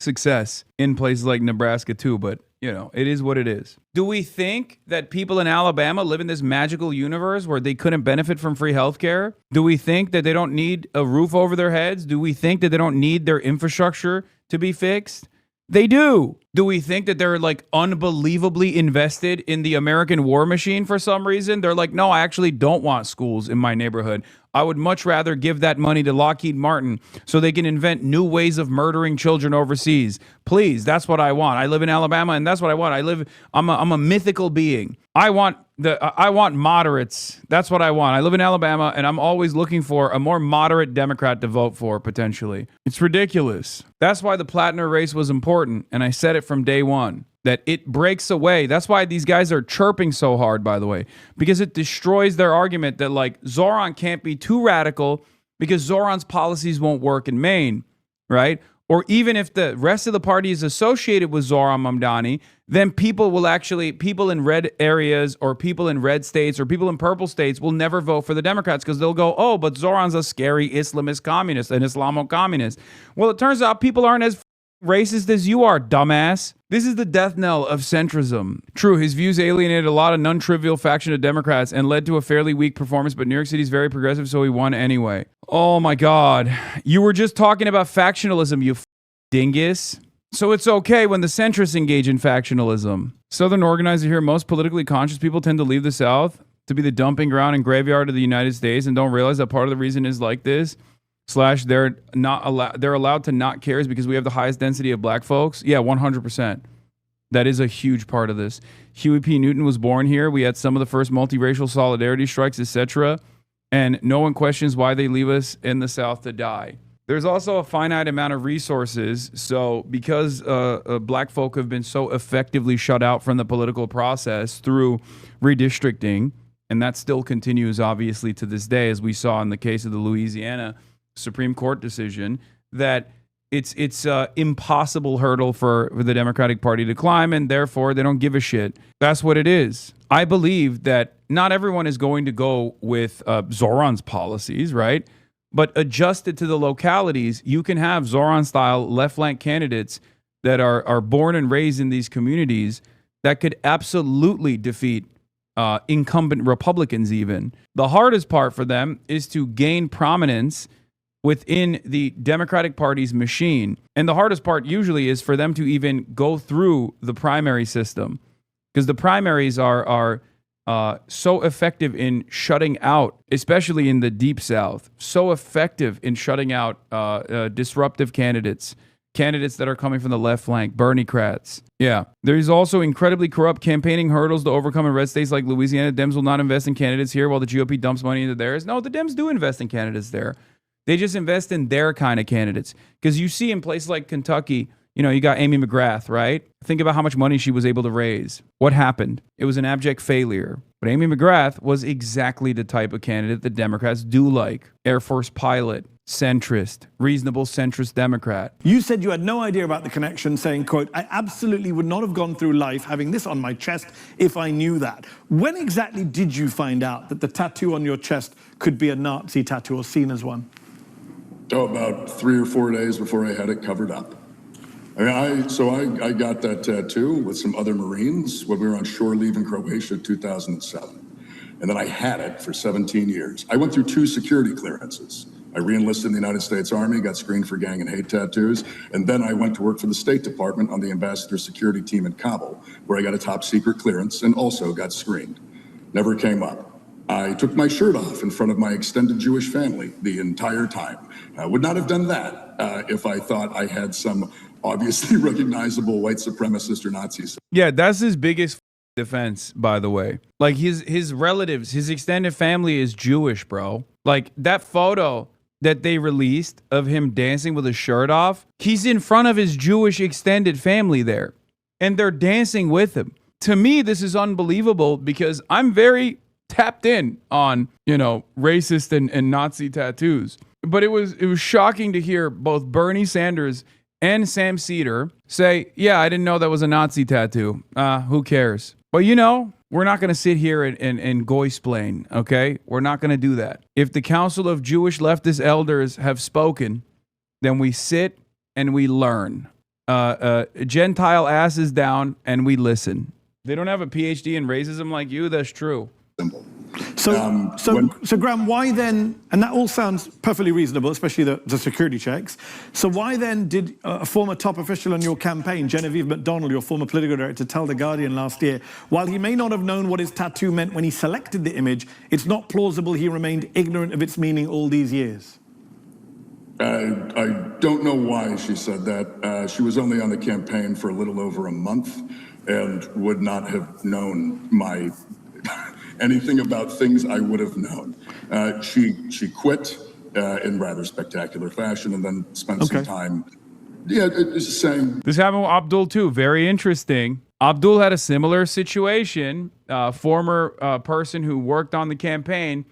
success in places like Nebraska too, but you know, it is what it is. Do we think that people in Alabama live in this magical universe where they couldn't benefit from free healthcare? Do we think that they don't need a roof over their heads? Do we think that they don't need their infrastructure to be fixed? They do. Do we think that they're like unbelievably invested in the American war machine for some reason? They're like, no, I actually don't want schools in my neighborhood. I would much rather give that money to Lockheed Martin so they can invent new ways of murdering children overseas. Please, that's what I want. I live in Alabama and that's what I want. I'm a mythical being. I want moderates. That's what I want. I live in Alabama and I'm always looking for a more moderate Democrat to vote for potentially. It's ridiculous. That's why the Plattner race was important. And I said it from day one, that it breaks away. That's why these guys are chirping so hard, by the way, because it destroys their argument that like Zoran can't be too radical because Zoran's policies won't work in Maine, right? Or even if the rest of the party is associated with Zoran Mamdani, then people in red areas or people in red states or people in purple states will never vote for the Democrats because they'll go, oh, but Zoran's a scary Islamist communist, an Islamo-communist. Well, it turns out people aren't as racist as you are, dumbass. This is the death knell of centrism. True, his views alienated a lot of non-trivial faction of Democrats and led to a fairly weak performance, but New York City's very progressive, so he won anyway. Oh my God. You were just talking about factionalism, you dingus. So it's okay when the centrists engage in factionalism. Southern organizer here, most politically conscious people tend to leave the South to be the dumping ground and graveyard of the United States and don't realize that part of the reason is like this. / they're allowed to not care is because we have the highest density of black folks. Yeah, 100%. That is a huge part of this. Huey P. Newton was born here. We had some of the first multiracial solidarity strikes, etc. And no one questions why they leave us in the South to die. There's also a finite amount of resources. So because black folk have been so effectively shut out from the political process through redistricting, and that still continues obviously to this day, as we saw in the case of the Louisiana Supreme Court decision, that it's impossible hurdle for the Democratic Party to climb, and therefore they don't give a shit. That's what it is. I believe that not everyone is going to go with Zoran's policies, right? But adjusted to the localities, you can have Zoran-style left-flank candidates that are born and raised in these communities that could absolutely defeat incumbent Republicans even. The hardest part for them is to gain prominence within the Democratic Party's machine. And the hardest part usually is for them to even go through the primary system, because the primaries are so effective in shutting out, especially in the Deep South, so effective in shutting out disruptive candidates that are coming from the left flank, Bernie-crats. Yeah. There's also incredibly corrupt campaigning hurdles to overcome in red states like Louisiana. Dems will not invest in candidates here while the GOP dumps money into theirs. No, the Dems do invest in candidates there. They just invest in their kind of candidates. Because you see in places like Kentucky, you know, you got Amy McGrath, right? Think about how much money she was able to raise. What happened? It was an abject failure. But Amy McGrath was exactly the type of candidate that Democrats do like. Air Force pilot, centrist, reasonable centrist Democrat. You said you had no idea about the connection, saying, quote, I absolutely would not have gone through life having this on my chest if I knew that. When exactly did you find out that the tattoo on your chest could be a Nazi tattoo or seen as one? Oh, about 3 or 4 days before I had it covered up. I mean, I got that tattoo with some other Marines when we were on shore leave in Croatia in 2007. And then I had it for 17 years. I went through 2 security clearances. I re-enlisted in the United States Army, got screened for gang and hate tattoos, and then I went to work for the State Department on the ambassador security team in Kabul, where I got a top secret clearance and also got screened. Never came up. I took my shirt off in front of my extended Jewish family the entire time. I would not have done that if I thought I had some obviously recognizable white supremacist or Nazi. Yeah, that's his biggest defense, by the way. Like his relatives, his extended family is Jewish, bro. Like that photo that they released of him dancing with his shirt off, he's in front of his Jewish extended family there, and they're dancing with him. To me, this is unbelievable because I'm very tapped in on, racist and Nazi tattoos. But it was shocking to hear both Bernie Sanders and Sam Cedar say, yeah, I didn't know that was a Nazi tattoo. Who cares? But we're not going to sit here and goy-splain, okay? We're not going to do that. If the Council of Jewish Leftist Elders have spoken, then we sit and we learn. Gentile asses down and we listen. They don't have a PhD in racism like you, that's true. Simple. So Graham, why then, and that all sounds perfectly reasonable, especially the security checks, so why then did a former top official in your campaign, Genevieve McDonald, your former political director, tell The Guardian last year, while he may not have known what his tattoo meant when he selected the image, it's not plausible he remained ignorant of its meaning all these years? I don't know why she said that. She was only on the campaign for a little over a month and would not have known anything about things I would have known. She quit in rather spectacular fashion and then spent some time. Yeah, it's saying. This happened with Abdul too. Very interesting. Abdul had a similar situation. Former person who worked on the campaign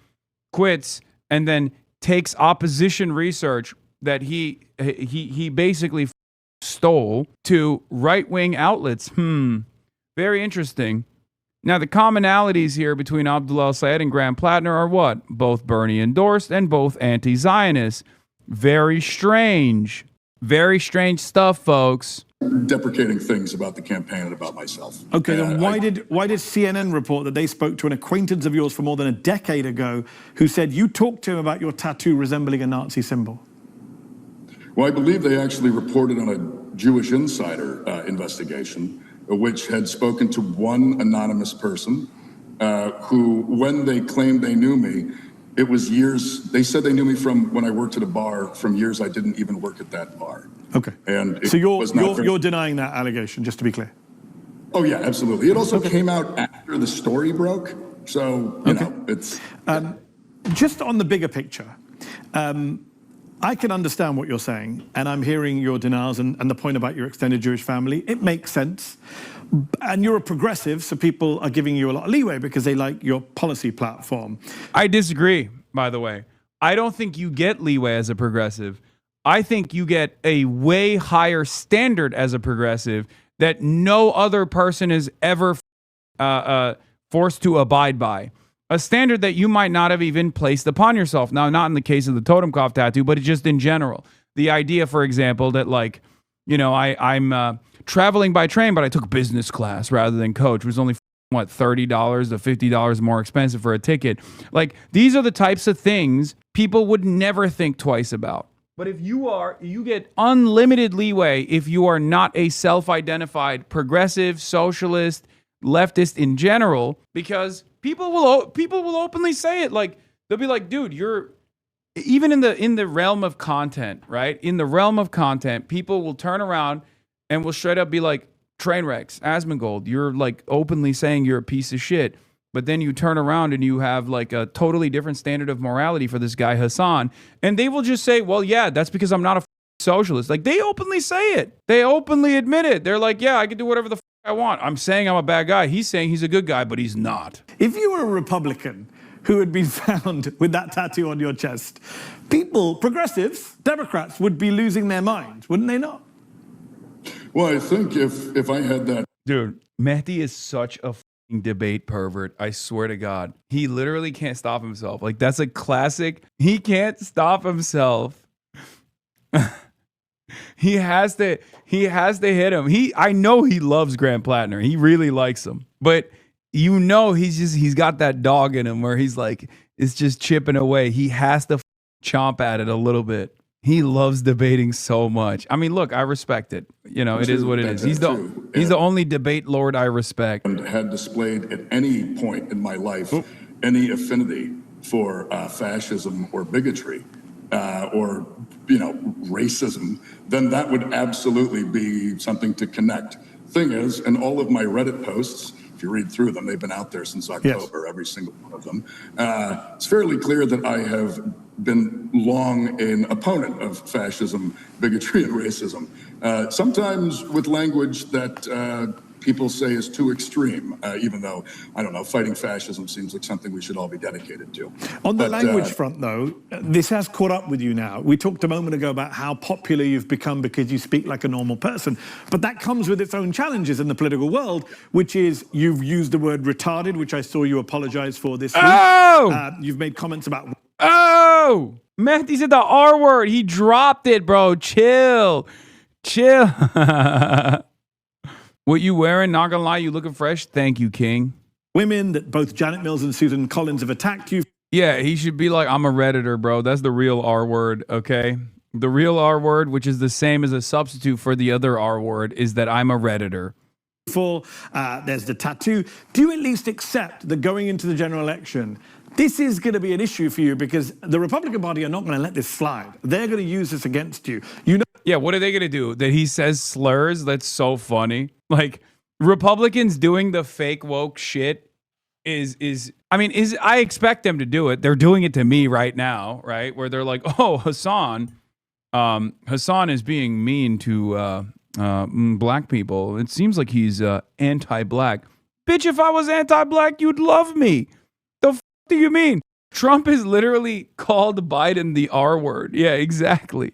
quits and then takes opposition research that he basically stole to right-wing outlets. Very interesting. Now, the commonalities here between Abdul El-Sayed and Graham Plattner are what? Both Bernie endorsed and both anti-Zionist. Very strange. Very strange stuff, folks. Deprecating things about the campaign and about myself. Okay, then why did CNN report that they spoke to an acquaintance of yours from more than a decade ago who said you talked to him about your tattoo resembling a Nazi symbol? Well, I believe they actually reported on a Jewish Insider investigation, which had spoken to one anonymous person who, when they claimed they knew me, it was years. They said they knew me from when I worked at a bar from years I didn't even work at that bar. Okay. And so you're denying that allegation, just to be clear. Oh yeah, absolutely. It also came out after the story broke, so you know it's. Just on the bigger picture, I can understand what you're saying, and I'm hearing your denials and the point about your extended Jewish family. It makes sense. And you're a progressive, so people are giving you a lot of leeway because they like your policy platform. I disagree, by the way. I don't think you get leeway as a progressive. I think you get a way higher standard as a progressive that no other person is ever forced to abide by. A standard that you might not have even placed upon yourself. Now, not in the case of the Totenkopf tattoo, but just in general. The idea, for example, that like, I'm traveling by train, but I took business class rather than coach, which was only, $30 to $50 more expensive for a ticket. Like, these are the types of things people would never think twice about. But if you get unlimited leeway if you are not a self-identified progressive, socialist, leftist in general, because people will openly say it. Like, they'll be like, dude, you're even in the realm of content, right? In the realm of content, people will turn around and will straight up be like, Trainwrecks, Asmongold, you're like openly saying you're a piece of shit. But then you turn around and you have like a totally different standard of morality for this guy, Hasan. And they will just say, well, yeah, that's because I'm not a socialist. Like, they openly say it. They openly admit it. They're like, yeah, I can do whatever the I want. I'm saying I'm a bad guy. He's saying he's a good guy, but he's not. If you were a Republican who had been found with that tattoo on your chest, people, progressives, Democrats, would be losing their mind, wouldn't they not? Well, I think if I had that. Dude, Mehdi is such a fucking debate pervert. I swear to God. He literally can't stop himself. Like, that's a classic. He can't stop himself. He has to hit him. I know he loves Grant Plattner. He really likes him. But you know he's got that dog in him where he's like, it's just chipping away. He has to chomp at it a little bit. He loves debating so much. I mean, look, I respect it. You know, it is what it is. He's the only debate lord I respect. And had displayed at any point in my life any affinity for fascism or bigotry or, you know, racism, then that would absolutely be something to connect. Thing is, in all of my Reddit posts, if you read through them, they've been out there since October, yes. Every single one of them. It's fairly clear that I have been long an opponent of fascism, bigotry, and racism. Sometimes with language that people say is too extreme, even though, I don't know, fighting fascism seems like something we should all be dedicated to. On the language front, though, this has caught up with you now. We talked a moment ago about how popular you've become because you speak like a normal person, but that comes with its own challenges in the political world, which is you've used the word retarded, which I saw you apologize for this week. You've made comments about... Oh! Mehdi said the R word. He dropped it, bro. Chill. What you wearing? Not gonna lie, you looking fresh. Thank you, King. Women that both Janet Mills and Susan Collins have attacked you. Yeah, he should be like, I'm a Redditor, bro. That's the real R word, okay? The real R word, which is the same as a substitute for the other R word, is that I'm a Redditor. There's the tattoo. Do you at least accept that going into the general election, this is going to be an issue for you because the Republican Party are not going to let this slide. They're going to use this against you. You know. Yeah, what are they going to do? That he says slurs? That's so funny. Like, Republicans doing the fake woke shit I expect them to do it. They're doing it to me right now, right? Where they're like, oh, Hasan is being mean to black people. It seems like he's anti-black. Bitch, if I was anti-black, you'd love me. The f*** do you mean? Trump has literally called Biden the R word. Yeah, exactly.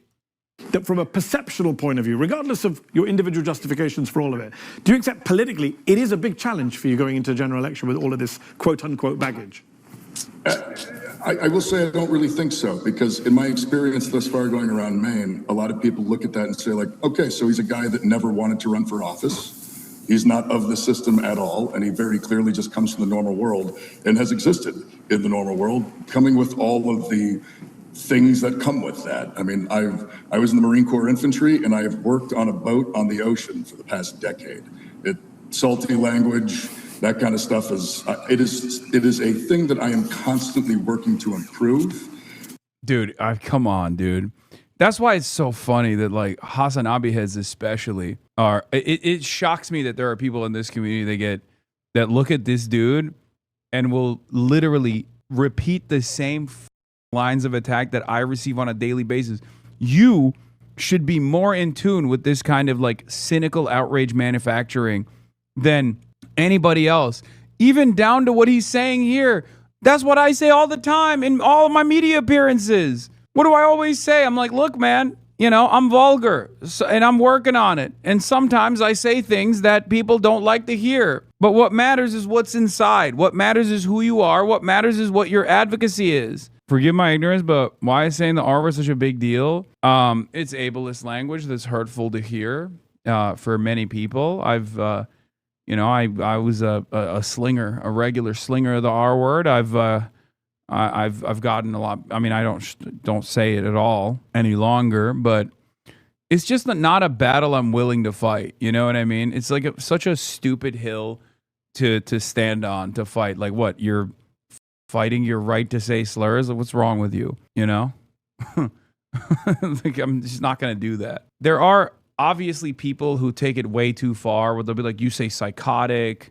That from a perceptual point of view, regardless of your individual justifications for all of it, do you accept politically it is a big challenge for you going into a general election with all of this quote-unquote baggage? I will say I don't really think so, because in my experience thus far going around Maine, a lot of people look at that and say like, okay, so he's a guy that never wanted to run for office. He's not of the system at all, and he very clearly just comes from the normal world and has existed in the normal world, coming with all of the things that come with that. I mean, I was in the Marine Corps infantry, and I've worked on a boat on the ocean for the past decade. Salty language, that kind of stuff it is a thing that I am constantly working to improve. Dude, come on, dude. That's why it's so funny that like Hasan Abi heads especially are. It shocks me that there are people in this community that look at this dude and will literally repeat the same lines of attack that I receive on a daily basis. You should be more in tune with this kind of like cynical outrage manufacturing than anybody else, even down to what he's saying here. That's what I say all the time in all of my media appearances. What do I always say? I'm like, look, man, you know, I'm vulgar and I'm working on it. And sometimes I say things that people don't like to hear. But what matters is what's inside. What matters is who you are. What matters is what your advocacy is. Forgive my ignorance, but why is saying the R word such a big deal? It's ableist language that's hurtful to hear for many people. I was a slinger, a regular slinger of the R word. I've gotten a lot. I mean, I don't say it at all any longer, but it's just not a battle I'm willing to fight. You know what I mean? It's like such a stupid hill to stand on, to fight. Like what? You're fighting your right to say slurs? Like, what's wrong with you? You know? Like, I'm just not going to do that. There are obviously people who take it way too far, where they'll be like, you say psychotic,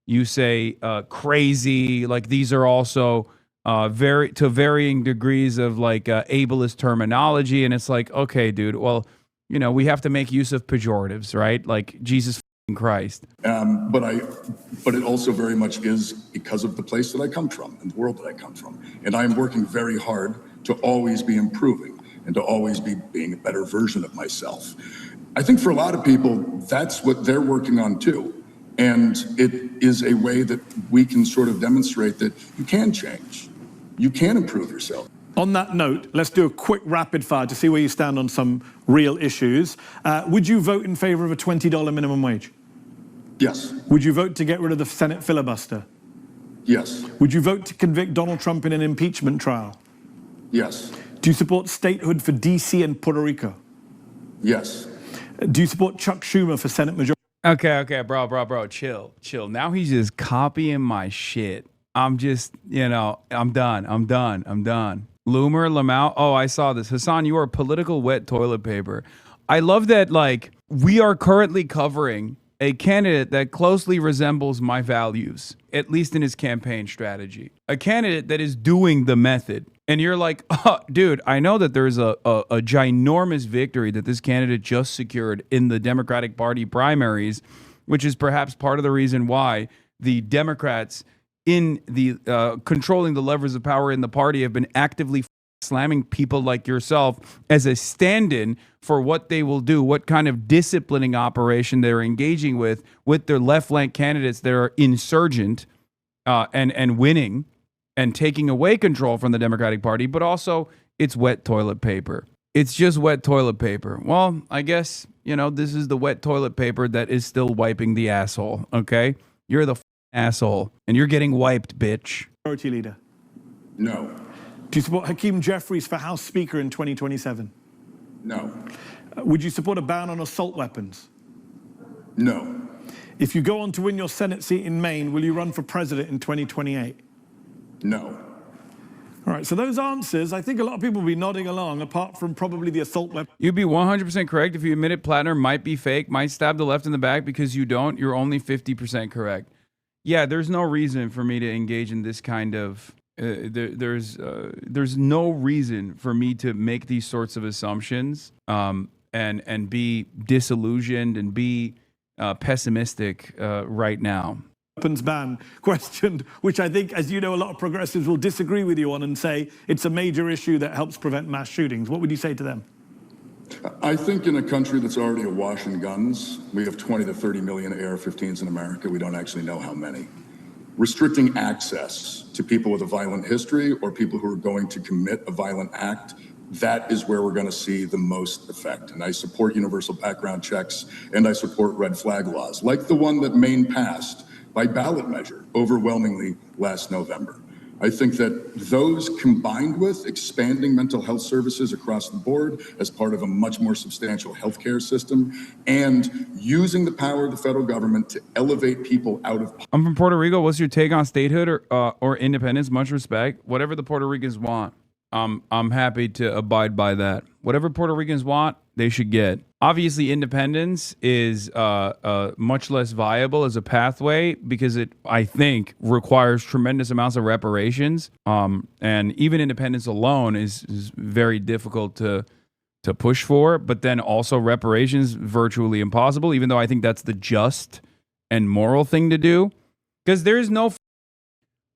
you say crazy. Like, these are also to varying degrees of like ableist terminology. And it's like, okay, dude, well, you know, we have to make use of pejoratives, right? Like Jesus Christ. But it also very much is because of the place that I come from and the world that I come from. And I am working very hard to always be improving and to always be being a better version of myself. I think for a lot of people, that's what they're working on too. And it is a way that we can sort of demonstrate that you can change, you can improve yourself. On that note, let's do a quick rapid fire to see where you stand on some real issues. Would you vote in favor of a $20 minimum wage? Yes. Would you vote to get rid of the Senate filibuster? Yes. Would you vote to convict Donald Trump in an impeachment trial? Yes. Do you support statehood for DC and Puerto Rico? Yes. Do you support Chuck Schumer for Senate majority? Okay, bro, chill. Now he's just copying my shit. I'm just, I'm done. Loomer, Lamau. Oh, I saw this. Hasan, you are political wet toilet paper. I love that, we are currently covering a candidate that closely resembles my values, at least in his campaign strategy. A candidate that is doing the method. And you're like, oh, dude, I know that there's a ginormous victory that this candidate just secured in the Democratic Party primaries, which is perhaps part of the reason why the Democrats in the controlling the levers of power in the party have been actively slamming people like yourself as a stand-in for what they will do, what kind of disciplining operation they're engaging with their left-flank candidates that are insurgent and winning and taking away control from the Democratic Party, but also it's wet toilet paper. It's just wet toilet paper. Well, I guess, this is the wet toilet paper that is still wiping the asshole, okay? You're the asshole, and you're getting wiped, bitch. Majority Leader? No. Do you support Hakeem Jeffries for House Speaker in 2027? No. Would you support a ban on assault weapons? No. If you go on to win your Senate seat in Maine, will you run for president in 2028? No. All right, so those answers, I think a lot of people will be nodding along, apart from probably the assault weapon. You'd be 100% correct if you admitted Plattner might be fake, might stab the left in the back. Because you don't, you're only 50% correct. Yeah, there's no reason for me to engage in this kind of... there's no reason for me to make these sorts of assumptions and be disillusioned and be pessimistic right now. Weapons ban questioned, which I think, as you know, a lot of progressives will disagree with you on and say it's a major issue that helps prevent mass shootings. What would you say to them? I think in a country that's already awash in guns, we have 20 to 30 million AR-15s in America. We don't actually know how many. Restricting access to people with a violent history or people who are going to commit a violent act, that is where we're going to see the most effect. And I support universal background checks, and I support red flag laws, like the one that Maine passed by ballot measure overwhelmingly last November. I think that those combined with expanding mental health services across the board as part of a much more substantial healthcare system and using the power of the federal government to elevate people out of... I'm from Puerto Rico. What's your take on statehood or independence? Much respect. Whatever the Puerto Ricans want, I'm happy to abide by that. Whatever Puerto Ricans want, they should get. Obviously, independence is much less viable as a pathway because it, I think, requires tremendous amounts of reparations. And even independence alone is very difficult to push for. But then also reparations, virtually impossible, even though I think that's the just and moral thing to do. Because there's no...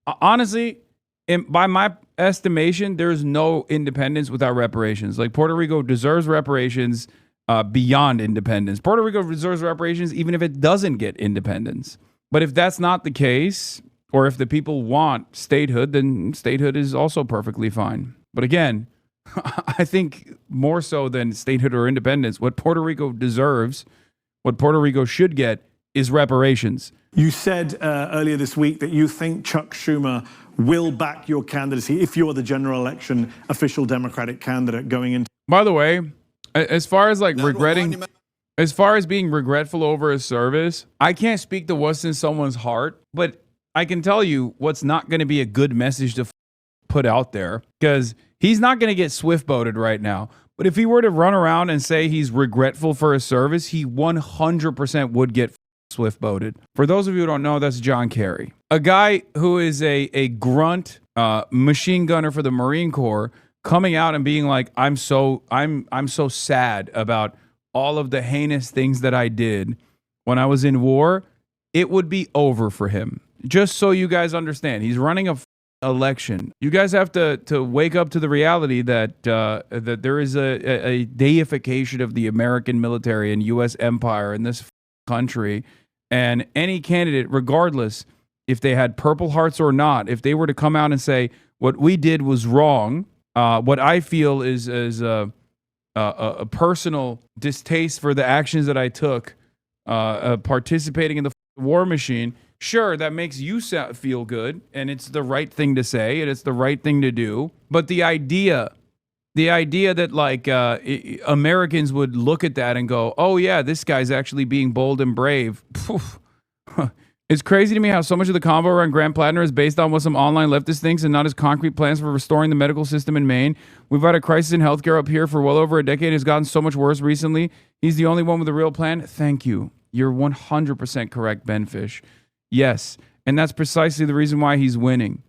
Honestly, by my estimation, there's no independence without reparations. Like, Puerto Rico deserves reparations beyond independence. Puerto Rico deserves reparations even if it doesn't get independence. But if that's not the case, or if the people want statehood, then statehood is also perfectly fine. But again, I think more so than statehood or independence, what Puerto Rico deserves, what Puerto Rico should get, is reparations. You said earlier this week that you think Chuck Schumer will back your candidacy if you're the general election official Democratic candidate going into... By the way, as far as as far as being regretful over a service, I can't speak to what's in someone's heart, but I can tell you what's not going to be a good message to put out there, because he's not going to get swift boated right now. But if he were to run around and say he's regretful for his service, he 100% would get swift boated. For those of you who don't know, that's John Kerry, a guy who is a grunt machine gunner for the Marine Corps, coming out and being like, I'm so sad about all of the heinous things that I did when I was in war, it would be over for him. Just so you guys understand, he's running a election. You guys have to wake up to the reality that that there is a deification of the American military and U.S. empire in this country, and any candidate, regardless if they had Purple Hearts or not, if they were to come out and say what we did was wrong, what I feel is a personal distaste for the actions that I took, participating in the war machine. Sure, that makes you feel good, and it's the right thing to say, and it's the right thing to do. But the idea that like Americans would look at that and go, "Oh yeah, this guy's actually being bold and brave." It's crazy to me how so much of the convo around Grant Plattner is based on what some online leftist thinks and not his concrete plans for restoring the medical system in Maine. We've had a crisis in healthcare up here for well over a decade. It's gotten so much worse recently. He's the only one with a real plan. Thank you. You're 100% correct, Ben Fish. Yes, and that's precisely the reason why he's winning.